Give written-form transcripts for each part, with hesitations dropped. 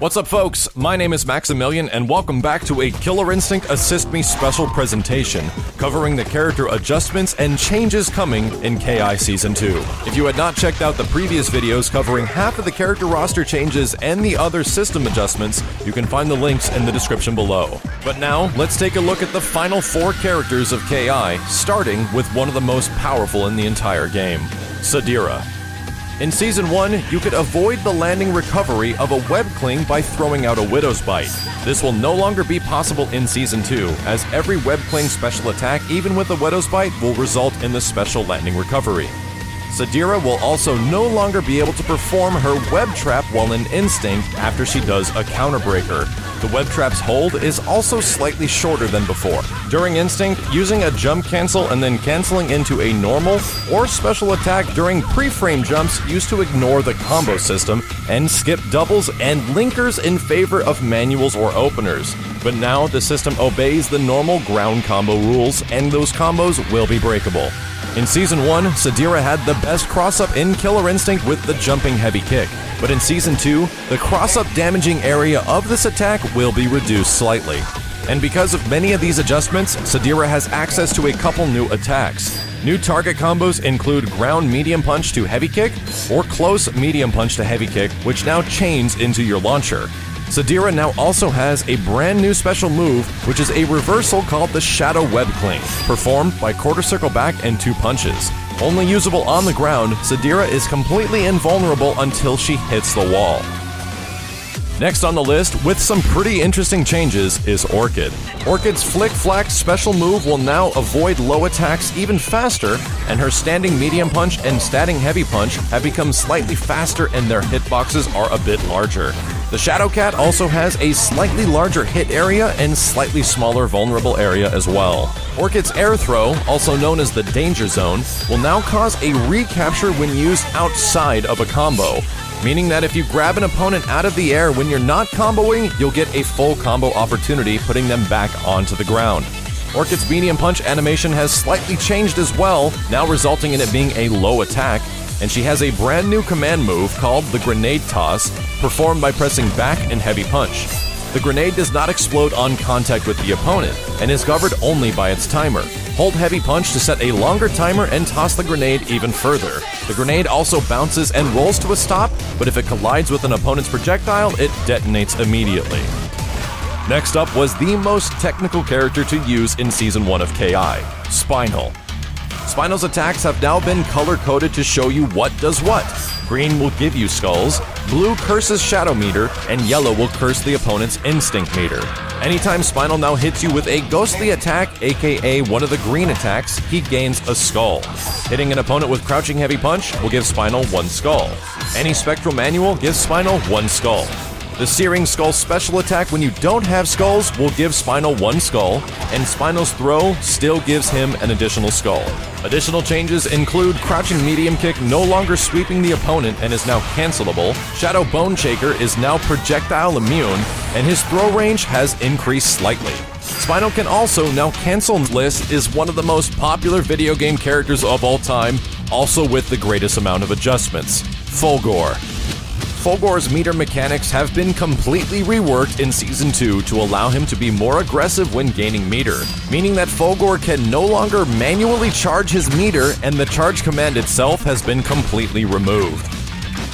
What's up, folks? My name is Maximilian, and welcome back to a Killer Instinct Assist Me special presentation, covering the character adjustments and changes coming in KI Season 2. If you had not checked out the previous videos covering half of the character roster changes and the other system adjustments, you can find the links in the description below. But now, let's take a look at the final 4 characters of KI, starting with one of the most powerful in the entire game, Sadira. In Season 1, you could avoid the landing recovery of a web cling by throwing out a Widow's Bite. This will no longer be possible in Season 2, as every web cling special attack, even with a Widow's Bite, will result in the special landing recovery. Sadira will also no longer be able to perform her web trap while in Instinct after she does a counterbreaker. The web trap's hold is also slightly shorter than before. During Instinct, using a jump cancel and then canceling into a normal or special attack during pre-frame jumps used to ignore the combo system and skip doubles and linkers in favor of manuals or openers. But now the system obeys the normal ground combo rules, and those combos will be breakable. In Season 1, Sadira had the best cross-up in Killer Instinct with the jumping heavy kick, but in Season 2, the cross-up damaging area of this attack will be reduced slightly. And because of many of these adjustments, Sadira has access to a couple new attacks. New target combos include ground medium punch to heavy kick, or close medium punch to heavy kick, which now chains into your launcher. Sadira now also has a brand new special move, which is a reversal called the Shadow Web Cling, performed by quarter circle back and 2 punches. Only usable on the ground, Sadira is completely invulnerable until she hits the wall. Next on the list, with some pretty interesting changes, is Orchid. Orchid's Flick Flack special move will now avoid low attacks even faster, and her standing medium punch and standing heavy punch have become slightly faster and their hitboxes are a bit larger. The Shadow Cat also has a slightly larger hit area and slightly smaller vulnerable area as well. Orchid's Air Throw, also known as the Danger Zone, will now cause a recapture when used outside of a combo, meaning that if you grab an opponent out of the air when you're not comboing, you'll get a full combo opportunity, putting them back onto the ground. Orchid's medium punch animation has slightly changed as well, now resulting in it being a low attack, and she has a brand new command move called the Grenade Toss, performed by pressing back and heavy punch. The grenade does not explode on contact with the opponent, and is governed only by its timer. Hold heavy punch to set a longer timer and toss the grenade even further. The grenade also bounces and rolls to a stop, but if it collides with an opponent's projectile, it detonates immediately. Next up was the most technical character to use in Season 1 of KI, Spinal. Spinal's attacks have now been color-coded to show you what does what. Green will give you skulls, blue curses Shadow Meter, and yellow will curse the opponent's Instinct Meter. Anytime Spinal now hits you with a ghostly attack, aka one of the green attacks, he gains a skull. Hitting an opponent with Crouching Heavy Punch will give Spinal 1 skull. Any Spectral Manual gives Spinal 1 skull. The Searing Skull special attack when you don't have skulls will give Spinal 1 skull, and Spinal's throw still gives him an additional skull. Additional changes include Crouching Medium Kick no longer sweeping the opponent and is now cancelable, Shadow Bone Shaker is now projectile immune, and his throw range has increased slightly. Spinal can also now cancel. List is one of the most popular video game characters of all time, also with the greatest amount of adjustments, Fulgore. Fulgore's meter mechanics have been completely reworked in Season 2 to allow him to be more aggressive when gaining meter, meaning that Fulgore can no longer manually charge his meter, and the charge command itself has been completely removed.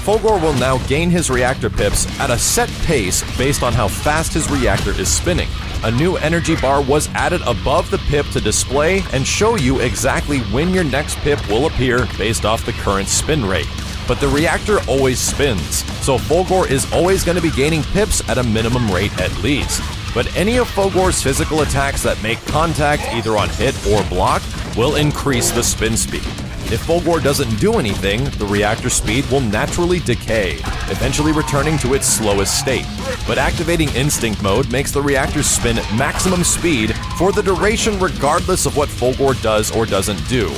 Fulgore will now gain his reactor pips at a set pace based on how fast his reactor is spinning. A new energy bar was added above the pip to display and show you exactly when your next pip will appear based off the current spin rate. But the reactor always spins, so Fulgore is always going to be gaining pips at a minimum rate at least. But any of Fulgore's physical attacks that make contact either on hit or block will increase the spin speed. If Fulgore doesn't do anything, the reactor speed will naturally decay, eventually returning to its slowest state. But activating Instinct Mode makes the reactor spin at maximum speed for the duration regardless of what Fulgore does or doesn't do.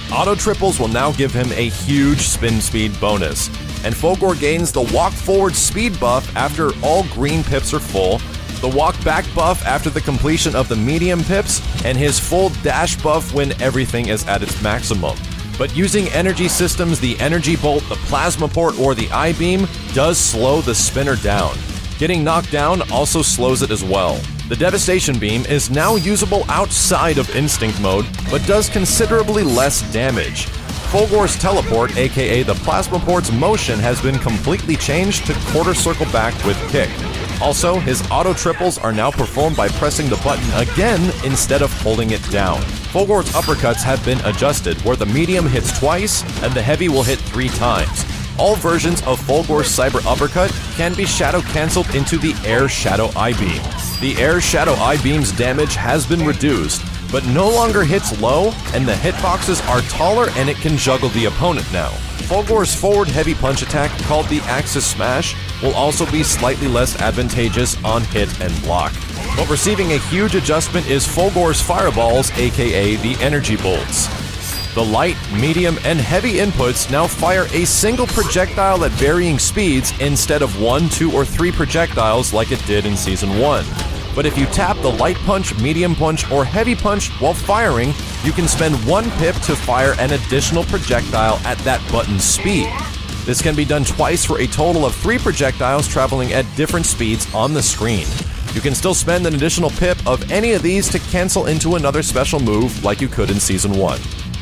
Auto triples will now give him a huge spin speed bonus, and Fulgore gains the walk forward speed buff after all green pips are full, the walk back buff after the completion of the medium pips, and his full dash buff when everything is at its maximum. But using energy systems, the Energy Bolt, the Plasma Port, or the I-Beam does slow the spinner down. Getting knocked down also slows it as well. The Devastation Beam is now usable outside of Instinct mode, but does considerably less damage. Fulgore's teleport, aka the Plasma Port's motion, has been completely changed to quarter circle back with kick. Also, his auto triples are now performed by pressing the button again instead of holding it down. Fulgore's uppercuts have been adjusted, where the medium hits twice and the heavy will hit 3 times. All versions of Fulgore's Cyber Uppercut can be shadow cancelled into the Air Shadow I-Beam. The Air Shadow I-Beam's damage has been reduced, but no longer hits low, and the hitboxes are taller and it can juggle the opponent now. Fulgore's forward heavy punch attack, called the Axis Smash, will also be slightly less advantageous on hit and block. But receiving a huge adjustment is Fulgore's Fireballs, aka the Energy Bolts. The light, medium, and heavy inputs now fire a single projectile at varying speeds instead of 1, 2, or 3 projectiles like it did in Season 1. But if you tap the light punch, medium punch, or heavy punch while firing, you can spend 1 pip to fire an additional projectile at that button's speed. This can be done twice for a total of 3 projectiles traveling at different speeds on the screen. You can still spend an additional pip of any of these to cancel into another special move like you could in Season 1.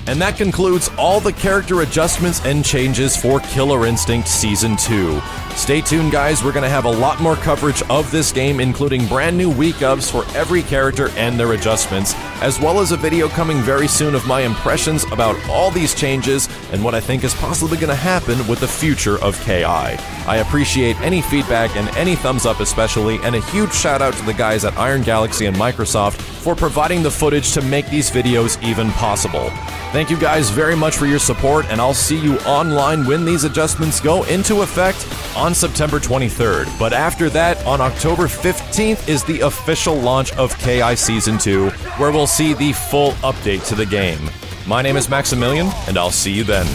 And that concludes all the character adjustments and changes for Killer Instinct Season 2. Stay tuned, guys, we're going to have a lot more coverage of this game, including brand new week-ups for every character and their adjustments, as well as a video coming very soon of my impressions about all these changes and what I think is possibly going to happen with the future of KI. I appreciate any feedback and any thumbs up especially, and a huge shout out to the guys at Iron Galaxy and Microsoft for providing the footage to make these videos even possible. Thank you guys very much for your support, and I'll see you online when these adjustments go into effect on September 23rd. But after that, on October 15th is the official launch of KI Season 2, where we'll see the full update to the game. My name is Maximilian, and I'll see you then.